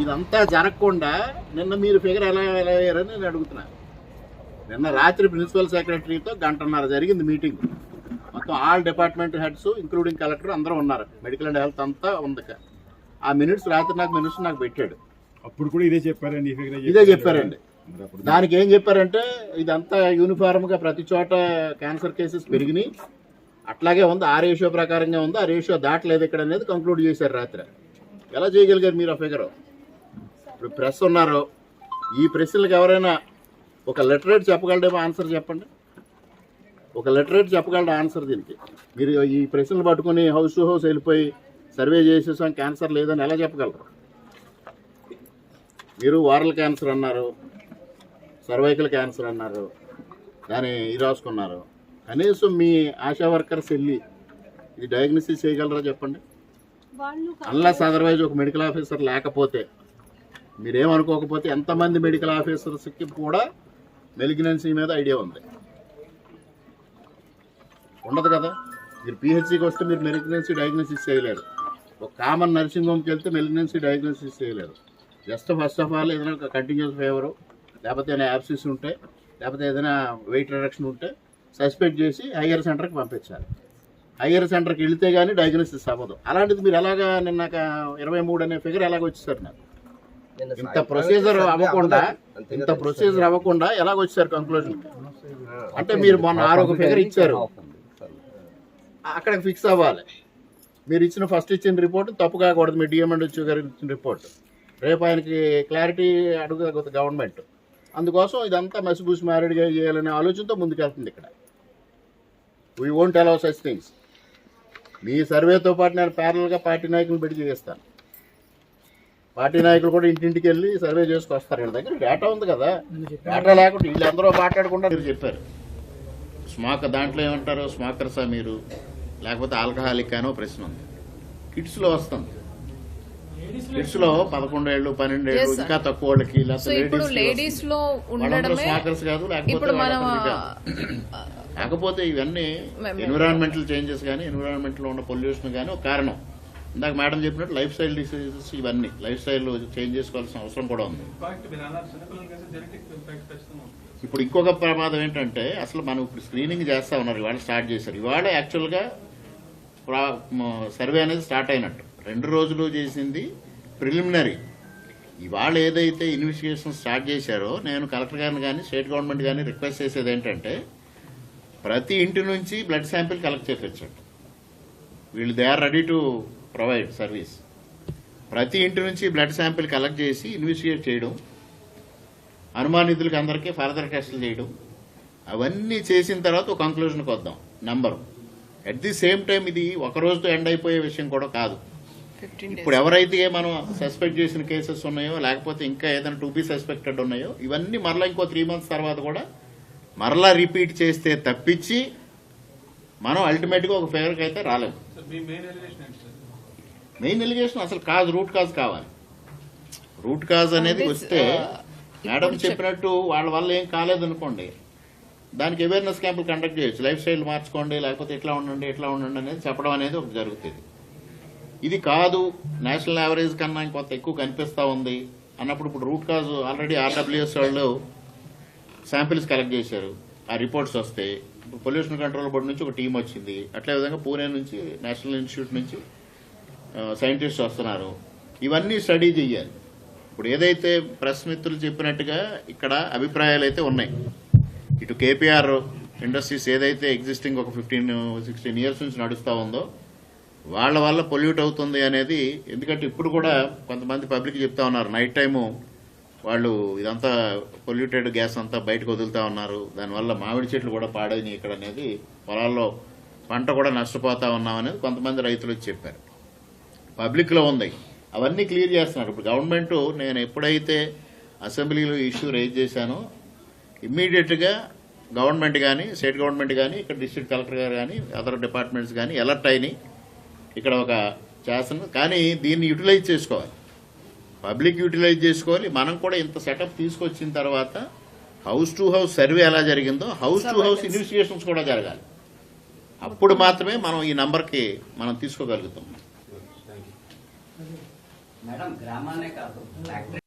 ఇదంతా జరగకుండా నిన్న మీరు ఫిగర్ ఎలా అయ్యారని నేను అడుగుతున్నా. నిన్న రాత్రి ప్రిన్సిపల్ సెక్రటరీతో గంటన్నర జరిగింది మీటింగ్. మొత్తం all department heads including collector అందరూ ఉన్నారు. మెడికల్ అండ్ హెల్త్ అంతా ఉంది. ఆ మినిట్స్ రాత్రి నాకు పెట్టాడు. అప్పుడు కూడా ఇదే చెప్పారండి, ఇదే చెప్పారండి. దానికి ఏం చెప్పారంటే ఇదంతా యూనిఫామ్గా ప్రతి చోట క్యాన్సర్ కేసెస్ పెరిగినాయి, అట్లాగే ఉంది, ఆ రేషియో ప్రకారంగా ఉంది, ఆ రేషియో దాటలేదు ఇక్కడ అనేది కంక్లూడ్ చేశారు రాత్రి. ఎలా చేయగలిగారు మీరు ఆ ఫిగర్? ఇప్పుడు ప్రెస్ ఉన్నారు, ఈ ప్రశ్నలకు ఎవరైనా ఒక లిటరేట్ చెప్పగలడేమో ఆన్సర్ చెప్పండి. ఒక లిటరేట్ చెప్పగలడు ఆన్సర్ దీనికి. మీరు ఈ ప్రశ్నలు పట్టుకుని హౌస్ టు హౌస్ వెళ్ళిపోయి సర్వే చేసేసాం క్యాన్సర్ లేదని ఎలా చెప్పగలరు? మీరు వారల్ క్యాన్సర్ అన్నారు, సర్వైకల్ క్యాన్సర్ అన్నారు, దాన్ని రాసుకున్నారు. కనీసం మీ ఆశా వర్కర్స్ వెళ్ళి ఇది డయాగ్నోసిస్ చేయగలరా చెప్పండి? అన్లెస్ అదర్వైజ్ ఒక మెడికల్ ఆఫీసర్ లేకపోతే, మీరేమనుకోకపోతే ఎంతమంది మెడికల్ ఆఫీసర్స్కి కూడా మెలిగ్నెన్సీ మీద ఐడియా ఉంది? ఉండదు కదా. మీరు పిహెచ్సికి వస్తే మీరు మెలిగ్నెన్సీ డయాగ్నోసిస్ చేయలేరు. ఒక కామన్ నర్సింగ్ హోమ్కి వెళ్తే మెలిగ్నెన్సీ డయాగ్నోసిస్ చేయలేరు. జస్ట్ ఫస్ట్ ఆఫ్ ఆల్ ఏదైనా కంటిన్యూస్ ఫీవరు, లేకపోతే ఏదైనా యాబ్సిస్ ఉంటే, లేకపోతే ఏదైనా వెయిట్ రిడక్షన్ ఉంటే సస్పెక్ట్ చేసి హయ్యర్ సెంటర్కి పంపించాలి. హయ్యర్ సెంటర్కి వెళితే కానీ డయాగ్నోసిస్ అవ్వదు. అలాంటిది మీరు ఎలాగా నిన్న 23 అనే ఫిగర్ ఎలాగ వచ్చేసారు? నాకు ఇంత ప్రొసీజర్ అవ్వకుండా ఎలాగొచ్చారు కంక్లూజన్కి? అంటే మీరు మొన్న ఆరోగ్య ఫిగర్ ఇచ్చారు, అక్కడికి ఫిక్స్ అవ్వాలి. మీరు ఇచ్చిన రిపోర్ట్ తప్పు కాకూడదు. మీ డిఎంఎండ్ వచ్చి గారు ఇచ్చిన రిపోర్ట్ రేపు ఆయనకి క్లారిటీ అడుగుతుంది గవర్నమెంట్. అందుకోసం ఇదంతా మసిబూసి మ్యారీడ్గా చేయాలనే ఆలోచనతో ముందుకెళ్తుంది. ఇక్కడ we won't allow such things. మీ సర్వేతో పాటు నేను ప్యారల్గా పార్టీ నాయకులను పెట్టి చేస్తాను. పార్టీ నాయకులు కూడా ఇంటింటికి వెళ్ళి సర్వే చేసుకొస్తారు. వీళ్ళ దగ్గర డేటా ఉంది కదా. డేటా లేకుండా వీళ్ళందరూ మాట్లాడకుండా మీరు చెప్పారు. దాంట్లో ఏమంటారు, స్మోకర్సా మీరు, లేకపోతే ఆల్కహాలిక్ అనో ప్రశ్న ఉంది. కిడ్స్లో వస్తుంది. కిడ్స్లో 11 ఏళ్ళు 12 ఏళ్ళు ఇంకా తక్కువ వాళ్ళకి, స్మోకర్స్ కాదు. కాకపోతే ఇవన్నీ ఎన్విరాన్మెంటల్ చేంజెస్ కానీ, ఎన్విరాన్మెంట్లో ఉన్న పొల్యూషన్ కానీ ఒక కారణం. ఇందాక మేడం చెప్పినట్టు లైఫ్ స్టైల్ డిసీజెస్, ఇవన్నీ లైఫ్ స్టైల్ చేంజ్ చేసుకోవాల్సిన అవసరం కూడా ఉంది. ఇప్పుడు ఇంకొక ప్రమాదం ఏంటంటే, అసలు మనం ఇప్పుడు స్క్రీనింగ్ చేస్తా ఉన్నారు, ఇవాళ స్టార్ట్ చేశారు. ఇవాళ యాక్చువల్గా సర్వే అనేది స్టార్ట్ అయినట్టు. 2 రోజులు చేసింది ప్రిలిమినరీ. ఇవాళ ఏదైతే ఇన్వెస్టిగేషన్ స్టార్ట్ చేశారో, నేను కలెక్టర్ గారిని కానీ స్టేట్ గవర్నమెంట్ కానీ రిక్వెస్ట్ చేసేది ఏంటంటే, ప్రతి ఇంటి నుంచి బ్లడ్ శాంపిల్ కలెక్ట్ చేయించండి. వీళ్ళు they are ready to provide service. ప్రతి ఇంటి నుంచి బ్లడ్ శాంపిల్ కలెక్ట్ చేసి ఇన్వెస్టిగేట్ చేయడం, అనుమానితులకి అందరికీ ఫర్దర్ టెస్టులు చేయడం, అవన్నీ చేసిన తర్వాత ఒక కంక్లూజన్కి వద్దాం number. At the same time ఇది ఒక రోజుతో ఎండ్ అయిపోయే విషయం కూడా కాదు. ఇప్పుడు ఎవరైతే మనం సస్పెక్ట్ చేసిన కేసెస్ ఉన్నాయో, లేకపోతే ఇంకా ఏదైనా టు బి సస్పెక్టెడ్ ఉన్నాయో, ఇవన్నీ మరలా ఇంకో 3 months తర్వాత కూడా మరలా రిపీట్ చేస్తే తప్పించి మనం అల్టిమేట్గా ఒక ఫిగర్కి అయితే రాలేము. మెయిన్ ఎలిగేషన్ అసలు రూట్ కాజ్ కావాలి. రూట్ కాజ్ అనేది వస్తే మేడం చెప్పినట్టు వాళ్ళ వల్ల ఏం కాలేదనుకోండి, దానికి అవేర్నెస్ క్యాంపులు కండక్ట్ చేయొచ్చు. లైఫ్ స్టైల్ మార్చుకోండి, లేకపోతే ఇట్లా ఉండండి అనేది చెప్పడం అనేది ఒకటి జరుగుతుంది. ఇది కాదు, నేషనల్ యావరేజ్ కన్నా ఇంకొంత ఎక్కువ కనిపిస్తూ ఉంది అన్నప్పుడు, ఇప్పుడు రూట్ కాజ్ ఆల్రెడీ ఆర్డబ్ల్యూఎస్ వాళ్ళు శాంపిల్స్ కలెక్ట్ చేశారు. ఆ రిపోర్ట్స్ వస్తే ఇప్పుడు పొల్యూషన్ కంట్రోల్ బోర్డు నుంచి ఒక టీం వచ్చింది. అట్లే విధంగా పూణే నుంచి నేషనల్ ఇన్స్టిట్యూట్ నుంచి సైంటిస్ట్స్ వస్తున్నారు. ఇవన్నీ స్టడీ చేయాలి. ఇప్పుడు ఏదైతే ప్రెస్ మిత్రులు చెప్పినట్టుగా ఇక్కడ అభిప్రాయాలు అయితే ఉన్నాయి. ఇటు కేపీఆర్ ఇండస్ట్రీస్ ఏదైతే ఎగ్జిస్టింగ్ ఒక 15-16 years నుంచి నడుస్తూ ఉందో, వాళ్ళ వల్ల పొల్యూట్ అవుతుంది అనేది. ఎందుకంటే ఇప్పుడు కూడా కొంతమంది పబ్లిక్ చెప్తా ఉన్నారు, నైట్ టైము వాళ్ళు ఇదంతా పొల్యూటెడ్ గ్యాస్ అంతా బయటకు వదులుతా ఉన్నారు, దానివల్ల మామిడి చెట్లు కూడా పాడైనాయి ఇక్కడ అనేది, పొలాల్లో పంట కూడా నష్టపోతా ఉన్నాం అనేది కొంతమంది రైతులు చెప్పారు. పబ్లిక్లో ఉంది, అవన్నీ క్లియర్ చేస్తున్నారు. ఇప్పుడు గవర్నమెంట్, నేను ఎప్పుడైతే అసెంబ్లీలో ఇష్యూ రైజ్ చేశానో ఇమ్మీడియట్గా గవర్నమెంట్ కానీ, స్టేట్ గవర్నమెంట్ కానీ, ఇక్కడ డిస్ట్రిక్ట్ కలెక్టర్ గారు కానీ, అదర్ డిపార్ట్మెంట్స్ కానీ అలర్ట్ అయినాయి. ఇక్కడ ఒక చేస్తున్నారు, కానీ దీన్ని యూటిలైజ్ చేసుకోవాలి, పబ్లిక్ యూటిలైజ్ చేసుకోవాలి. మనం కూడా ఇంత సెటప్ తీసుకొచ్చిన తర్వాత హౌస్ టు హౌస్ సర్వే ఎలా జరిగిందో హౌస్ టు హౌస్ ఇన్వెస్టిగేషన్స్ కూడా జరగాలి. అప్పుడు మాత్రమే మనం ఈ నంబర్కి మనం తీసుకోగలుగుతాం. మేడం గ్రామాలనే కాదు ఫ్యాక్టరీ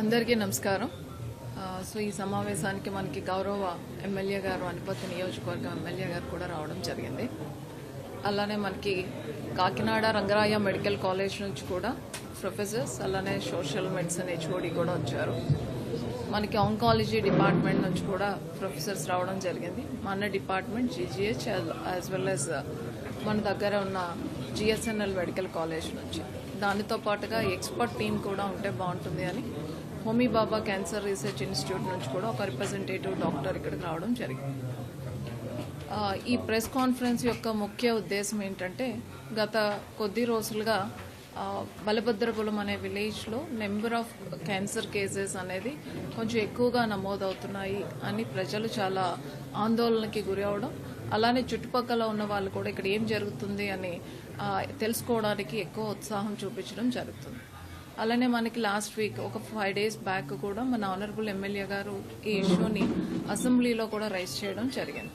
అందరికీ నమస్కారం. సో ఈ సమావేశానికి మనకి గౌరవ ఎమ్మెల్యే గారు, అనుపతి నియోజకవర్గ ఎమ్మెల్యే గారు కూడా రావడం జరిగింది. అలానే మనకి కాకినాడ రంగరాయ మెడికల్ కాలేజ్ నుంచి కూడా ప్రొఫెసర్స్, అలానే సోషల్ మెడిసిన్ హెచ్ఓడి కూడా వచ్చారు. మనకి ఆంకాలజీ డిపార్ట్మెంట్ నుంచి కూడా ప్రొఫెసర్స్ రావడం జరిగింది. మన department GGH as well as మన దగ్గర ఉన్న జిఎస్ఎన్ఎల్ మెడికల్ కాలేజ్ నుంచి. దానితో పాటుగా ఎక్స్పర్ట్ టీం కూడా ఉంటే బాగుంటుంది అని హోమీ బాబా క్యాన్సర్ రీసెర్చ్ ఇన్స్టిట్యూట్ నుంచి కూడా ఒక రిప్రజెంటేటివ్ డాక్టర్ ఇక్కడికి రావడం జరిగింది. ఈ ప్రెస్ కాన్ఫరెన్స్ యొక్క ముఖ్య ఉద్దేశం ఏంటంటే, గత కొద్ది రోజులుగా బలభద్రపురం అనే విలేజ్లో నెంబర్ ఆఫ్ క్యాన్సర్ కేసెస్ అనేది కొంచెం ఎక్కువగా నమోదవుతున్నాయి అని ప్రజలు చాలా ఆందోళనకి గురి అవడం, అలానే చుట్టుపక్కల ఉన్న వాళ్ళు కూడా ఇక్కడ ఏం జరుగుతుంది అని తెలుసుకోవడానికి ఎక్కువ ఉత్సాహం చూపించడం జరుగుతుంది. అలానే మనకి లాస్ట్ వీక్ ఒక 5 days బ్యాక్ కూడా మన ఆనరబుల్ ఎమ్మెల్యే గారు ఈ ఇష్యూని అసెంబ్లీలో కూడా రైజ్ చేయడం జరిగింది.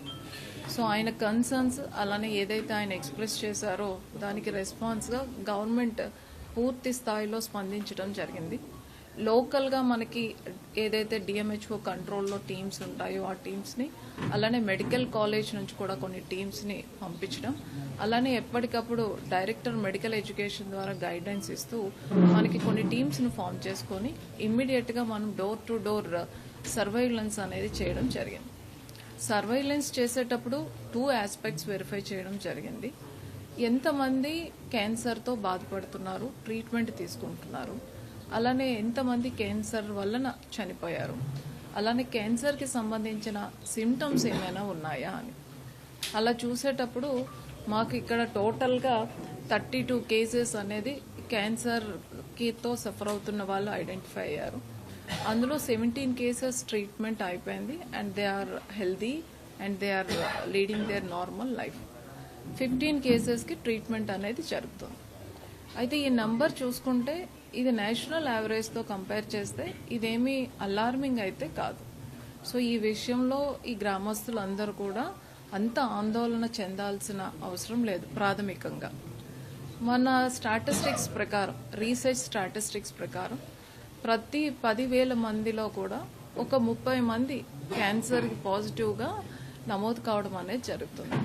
సో ఆయన కన్సర్న్స్ అలానే ఏదైతే ఆయన ఎక్స్ప్రెస్ చేశారో దానికి రెస్పాన్స్గా గవర్నమెంట్ పూర్తి స్థాయిలో స్పందించడం జరిగింది. లోకల్గా మనకి ఏదైతే డిఎంహెచ్ఓ కంట్రోల్లో టీమ్స్ ఉంటాయో ఆ టీమ్స్ని, అలానే మెడికల్ కాలేజ్ నుంచి కూడా కొన్ని టీమ్స్ని పంపించడం, అలానే ఎప్పటికప్పుడు డైరెక్టర్ మెడికల్ ఎడ్యుకేషన్ ద్వారా గైడ్లైన్స్ ఇస్తూ మనకి కొన్ని టీమ్స్ను ఫామ్ చేసుకొని ఇమ్మీడియట్గా మనం డోర్ టు డోర్ సర్వైలెన్స్ అనేది చేయడం జరిగింది. సర్వైలెన్స్ చేసేటప్పుడు 2 aspects వెరిఫై చేయడం జరిగింది. ఎంతమంది క్యాన్సర్తో బాధపడుతున్నారు, ట్రీట్మెంట్ తీసుకుంటున్నారు, అలానే ఎంతమంది క్యాన్సర్ వలన చనిపోయారు, అలానే క్యాన్సర్కి సంబంధించిన సిమ్టమ్స్ ఏమైనా ఉన్నాయా అని. అలా చూసేటప్పుడు మాకు ఇక్కడ టోటల్గా 32 కేసెస్ అనేది క్యాన్సర్తో సఫర్ అవుతున్న వాళ్ళు ఐడెంటిఫై అయ్యారు. అందులో 17 కేసెస్ ట్రీట్మెంట్ అయిపోయింది and they are healthy and they are leading their normal life. 15 కేసెస్కి ట్రీట్మెంట్ అనేది జరుగుతుంది. అయితే ఈ నంబర్ చూసుకుంటే ఇది నేషనల్ యావరేజ్తో కంపేర్ చేస్తే ఇదేమీ అలార్మింగ్ అయితే కాదు. సో ఈ విషయంలో ఈ గ్రామస్తులందరూ కూడా అంత ఆందోళన చెందాల్సిన అవసరం లేదు. ప్రాథమికంగా మన స్టాటిస్టిక్స్ ప్రకారం, రీసెర్చ్ స్టాటిస్టిక్స్ ప్రకారం ప్రతి 10,000 మందిలో కూడా ఒక 30 మంది క్యాన్సర్కి పాజిటివ్గా నమోదు కావడం అనేది జరుగుతుంది.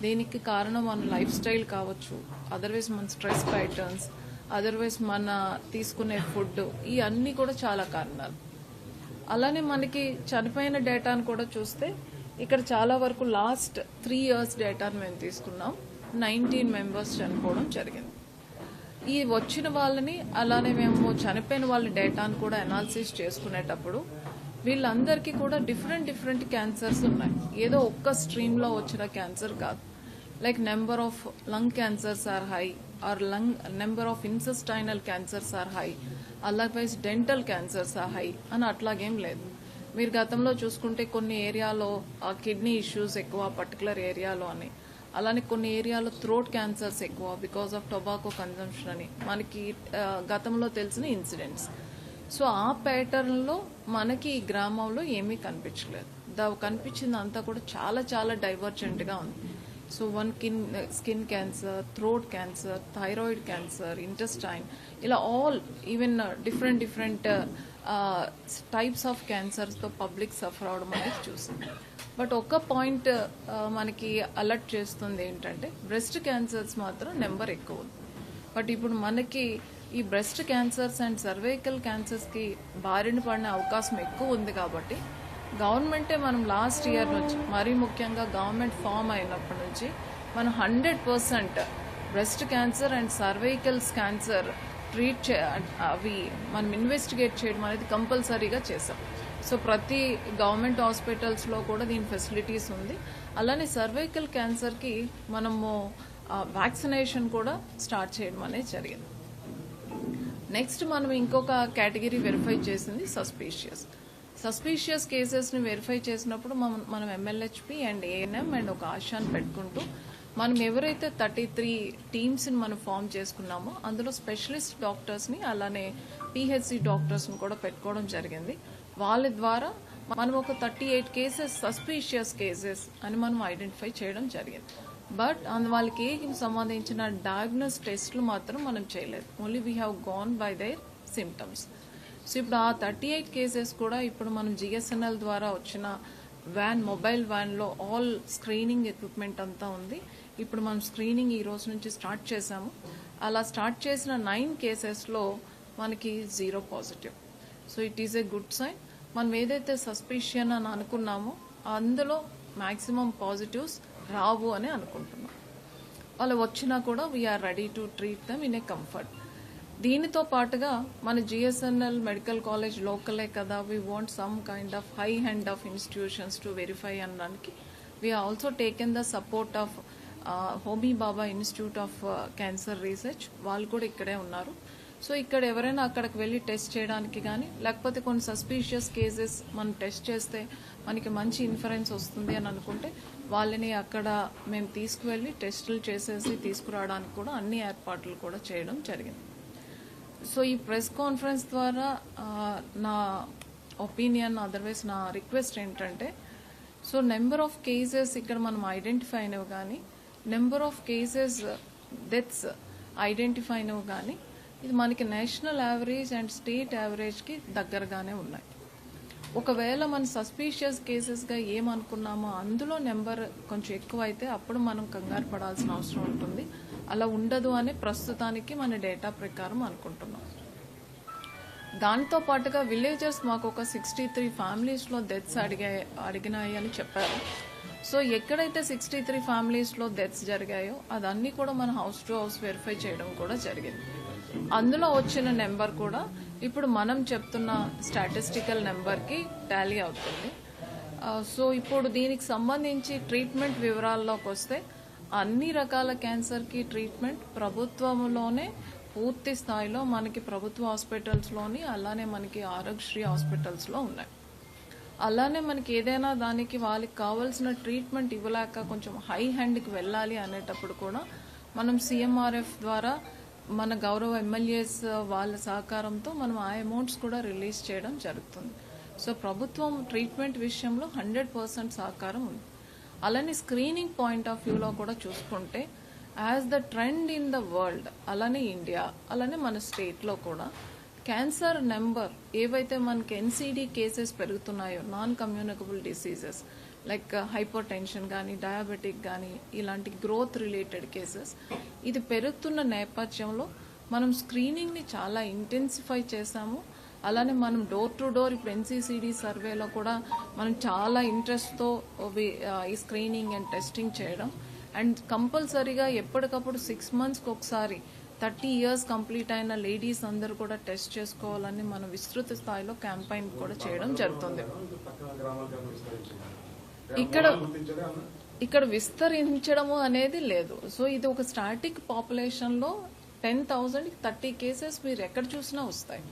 దీనికి కారణం మన లైఫ్ స్టైల్ కావచ్చు, అదర్వైజ్ మన స్ట్రెస్ ప్యాటర్న్స్, అదర్వైజ్ మన తీసుకునే ఫుడ్, ఈ అన్నీ కూడా చాలా కారణాలు. అలానే మనకి చనిపోయిన డేటాను కూడా చూస్తే ఇక్కడ చాలా వరకు లాస్ట్ 3 years డేటాను మేము తీసుకున్నాం. 19 members చనిపోవడం జరిగింది. ఈ వచ్చిన వాళ్ళని అలానే మేము చనిపోయిన వాళ్ళ డేటాను కూడా అనాలిసిస్ చేసుకునేటప్పుడు వీళ్ళందరికీ కూడా డిఫరెంట్ క్యాన్సర్స్ ఉన్నాయి. ఏదో ఒక్క స్ట్రీమ్లో వచ్చిన క్యాన్సర్ కాదు. Like number of lung cancers are high, or number of intestinal cancers are high, otherwise dental cancers are high అని అట్లాగేం లేదు. మీరు గతంలో చూసుకుంటే కొన్ని ఏరియాలో కిడ్నీ ఇష్యూస్ ఎక్కువ పర్టికులర్ ఏరియాలో అని, అలానే కొన్ని ఏరియాలో థ్రోట్ క్యాన్సర్స్ ఎక్కువ బికాస్ ఆఫ్ టొబాకో కన్జంప్షన్ అని మనకి గతంలో తెలిసిన ఇన్సిడెంట్స్. సో ఆ ప్యాటర్న్లో మనకి ఈ గ్రామంలో ఏమీ కనిపించలేదు. కనిపించింది అంతా కూడా చాలా డైవర్జెంట్గా ఉంది. So skin cancer, throat cancer, thyroid cancer, intestine, ఇలా all even different types of క్యాన్సర్స్తో పబ్లిక్ సఫర్ అవడం అనేది చూసింది. బట్ ఒక పాయింట్ మనకి అలర్ట్ చేస్తుంది ఏంటంటే బ్రెస్ట్ క్యాన్సర్స్ మాత్రం నెంబర్ ఎక్కువ ఉంది. బట్ ఇప్పుడు మనకి ఈ బ్రెస్ట్ క్యాన్సర్స్ అండ్ సర్వైకల్ క్యాన్సర్స్కి బారిన పడిన అవకాశం ఎక్కువ ఉంది. కాబట్టి గవర్నమెంటే మనం లాస్ట్ ఇయర్ నుంచి, మరీ ముఖ్యంగా గవర్నమెంట్ ఫామ్ అయినప్పటి నుంచి మనం 100% బ్రెస్ట్ క్యాన్సర్ అండ్ సర్వైకల్స్ క్యాన్సర్ అవి మనం ఇన్వెస్టిగేట్ చేయడం అనేది కంపల్సరీగా చేసాం. సో ప్రతి గవర్నమెంట్ హాస్పిటల్స్లో కూడా దీని ఫెసిలిటీస్ ఉంది. అలానే సర్వైకల్ క్యాన్సర్కి మనము వ్యాక్సినేషన్ కూడా స్టార్ట్ చేయడం అనేది జరిగింది. నెక్స్ట్ మనం ఇంకొక కేటగిరీ వెరిఫై చేసింది సస్పీషియస్ కేసెస్ని వెరిఫై చేసినప్పుడు మనం ఎంఎల్హెచ్పి అండ్ ఏఎన్ఎం అండ్ ఒక ఆశాని పెట్టుకుంటూ మనం ఎవరైతే 33 టీమ్స్ని మనం ఫామ్ చేసుకున్నామో అందులో స్పెషలిస్ట్ డాక్టర్స్ని అలానే పిహెచ్సి డాక్టర్స్ని కూడా పెట్టుకోవడం జరిగింది. వాళ్ళ ద్వారా మనం ఒక 38 కేసెస్ సస్పీషియస్ కేసెస్ అని మనం ఐడెంటిఫై చేయడం జరిగింది. బట్ వాళ్ళకి సంబంధించిన డయాగ్నోస్ టెస్ట్లు మాత్రం మనం చేయలేదు. Only we have gone by their symptoms. So ఇప్పుడు ఆ 38 కేసెస్ కూడా ఇప్పుడు మనం జిఎస్ఎన్ఎల్ ద్వారా వచ్చిన మొబైల్ వ్యాన్లో ఆల్ స్క్రీనింగ్ ఎక్విప్మెంట్ అంతా ఉంది. ఇప్పుడు మనం స్క్రీనింగ్ ఈ రోజు నుంచి స్టార్ట్ చేశాము. అలా స్టార్ట్ చేసిన 9 కేసెస్లో మనకి 0 positive. So it is a good sign. మనం ఏదైతే సస్పిషన్ అని అనుకున్నామో అందులో మ్యాక్సిమం పాజిటివ్స్ రావు అని అనుకుంటున్నాం. వాళ్ళు వచ్చినా కూడా we are ready to treat them in a comfort. దీనితో పాటుగా మన జిఎస్ఎన్ఎల్ మెడికల్ కాలేజ్ లోకలే కదా, we want some kind of high hand of institutions to verify అనడానికి we also taken the support of Homi Bhabha institute of cancer research. వాళ్ళు కూడా ఇక్కడే ఉన్నారు. సో ఇక్కడ ఎవరైనా అక్కడికి వెళ్ళి టెస్ట్ చేయడానికి కానీ లేకపోతే కొన్ని సస్పీషియస్ కేసెస్ మనం టెస్ట్ చేస్తే మనకి మంచి ఇన్ఫరెన్స్ వస్తుంది అని అనుకుంటే వాళ్ళని అక్కడ మేము తీసుకువెళ్ళి టెస్టులు చేసేసి తీసుకురావడానికి కూడా అన్ని ఏర్పాట్లు కూడా చేయడం జరిగింది. సో ఈ ప్రెస్ కాన్ఫరెన్స్ ద్వారా నా ఒపీనియన్ అదర్వైజ్ నా రిక్వెస్ట్ ఏంటంటే, సో నెంబర్ ఆఫ్ కేసెస్ ఇక్కడ మనం ఐడెంటిఫై అయినవి కానీ number of cases deaths identify అయినవి కానీ ఇది మనకి నేషనల్ యావరేజ్ అండ్ స్టేట్ యావరేజ్కి దగ్గరగానే ఉన్నాయి. ఒకవేళ మన సస్పీషియస్ కేసెస్గా ఏమనుకున్నామో అందులో నెంబర్ కొంచెం ఎక్కువ అయితే అప్పుడు మనం కంగారు పడాల్సిన అవసరం ఉంటుంది. అలా ఉండదు అని ప్రస్తుతానికి మన డేటా ప్రకారం అనుకుంటున్నాం. దాంతో పాటుగా విలేజర్స్ మాకు ఒక 63 ఫ్యామిలీస్లో డెత్స్ అడిగినాయి అని చెప్పారు. సో ఎక్కడైతే 63 ఫ్యామిలీస్లో డెత్స్ జరిగాయో అదన్నీ కూడా మన హౌస్ టు హౌస్ వెరిఫై చేయడం కూడా జరిగింది. అందులో వచ్చిన నెంబర్ కూడా ఇప్పుడు మనం చెప్తున్న స్టాటిస్టికల్ నెంబర్కి టాలీ అవుతుంది. సో ఇప్పుడు దీనికి సంబంధించి ట్రీట్మెంట్ వివరాల్లోకి వస్తే అన్ని రకాల క్యాన్సర్కి ట్రీట్మెంట్ ప్రభుత్వంలోనే పూర్తి స్థాయిలో మనకి ప్రభుత్వ హాస్పిటల్స్లోని అలానే మనకి ఆరోగ్యశ్రీ హాస్పిటల్స్లో ఉన్నాయి. అలానే మనకి ఏదైనా దానికి వాళ్ళకి కావాల్సిన ట్రీట్మెంట్ ఇవ్వలేక కొంచెం హై హ్యాండ్కి వెళ్ళాలి అనేటప్పుడు కూడా మనం సిఎంఆర్ఎఫ్ ద్వారా మన గౌరవ ఎమ్మెల్యేస్ వాళ్ళ సహకారంతో మనం ఆ అమౌంట్స్ కూడా రిలీజ్ చేయడం జరుగుతుంది. సో ప్రభుత్వం ట్రీట్మెంట్ విషయంలో 100% సహకారం ఉంది. అలానే స్క్రీనింగ్ పాయింట్ ఆఫ్ వ్యూలో కూడా చూసుకుంటే as the trend in the world అలానే ఇండియా అలానే మన స్టేట్లో కూడా క్యాన్సర్ నెంబర్ ఏవైతే మనకి ఎన్సీడీ కేసెస్ పెరుగుతున్నాయో non communicable diseases like hypertension కానీ డయాబెటిక్ కానీ ఇలాంటి గ్రోత్ రిలేటెడ్ కేసెస్ ఇది పెరుగుతున్న నేపథ్యంలో మనం స్క్రీనింగ్ని చాలా ఇంటెన్సిఫై చేశాము. అలానే మనం డోర్ టు డోర్ ఇప్పుడు ఎన్సీసీడీ సర్వేలో కూడా మనం చాలా ఇంట్రెస్ట్తో ఈ స్క్రీనింగ్ అండ్ టెస్టింగ్ చేయడం అండ్ కంపల్సరీగా ఎప్పటికప్పుడు 6 monthsకి ఒకసారి 30 years కంప్లీట్ అయిన లేడీస్ అందరూ కూడా టెస్ట్ చేసుకోవాలని మనం విస్తృత స్థాయిలో క్యాంపెయిన్ కూడా చేయడం జరుగుతుంది. ఇక్కడ విస్తరించడము అనేది లేదు. సో ఇది ఒక స్టాటిక్ పాపులేషన్లో 10,000కి 30 కేసెస్ మీరు ఎక్కడ చూసినా వస్తాయి.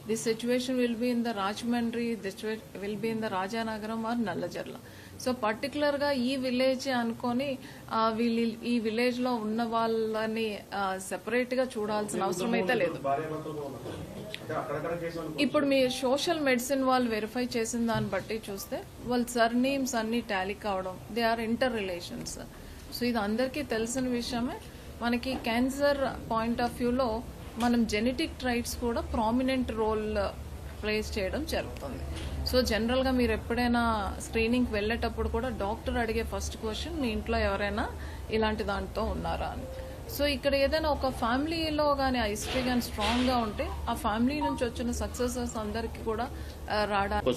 This situation will be in the Rajahmundry, this will be in the Rajanagaram or Nallajarla. So పర్టికులర్గా ఈ విలేజ్ అనుకొని ఈ విలేజ్లో ఉన్న వాళ్ళని సెపరేట్గా చూడాల్సిన అవసరం అయితే లేదు. ఇప్పుడు మీ సోషల్ మెడిసిన్ వాళ్ళు వెరిఫై చేసిన దాన్ని బట్టి చూస్తే వాళ్ళ సర్నేమ్స్ అన్ని టాలీ కావడం, they are inter relations. So ఇది అందరికీ తెలిసిన విషయమే. మనకి క్యాన్సర్ పాయింట్ ఆఫ్ వ్యూలో మనం జెనెటిక్ ట్రైట్స్ కూడా ప్రామినెంట్ రోల్ ప్లేస్ చేయడం జరుగుతుంది. సో జనరల్గా మీరు ఎప్పుడైనా స్క్రీనింగ్కి వెళ్ళేటప్పుడు కూడా డాక్టర్ అడిగే ఫస్ట్ క్వశ్చన్ మీ ఇంట్లో ఎవరైనా ఇలాంటి దాంతో ఉన్నారా అని. సో ఇక్కడ ఏదైనా ఒక ఫ్యామిలీలో కానీ ఆ హిస్టరీ కానీ స్ట్రాంగ్గా ఉంటే ఆ ఫ్యామిలీ నుంచి వచ్చిన సక్సెసెస్ అందరికీ కూడా రావడానికి